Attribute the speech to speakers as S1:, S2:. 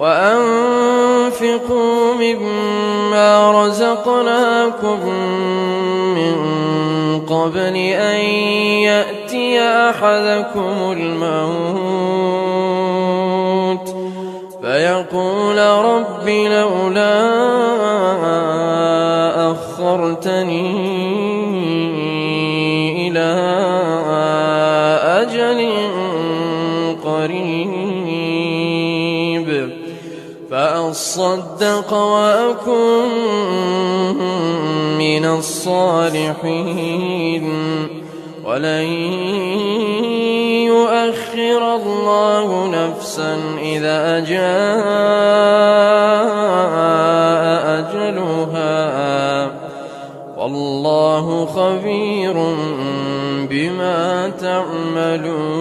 S1: وأنفقوا مما رزقناكم من قبل أن يأتي أحدكم الموت فيقول رب لولا أخرتني إلى أجل قريب فأصدق وأكن من الصالحين ولن يؤخر الله نفسا إذا جاء أجلها والله خبير بما تعملون.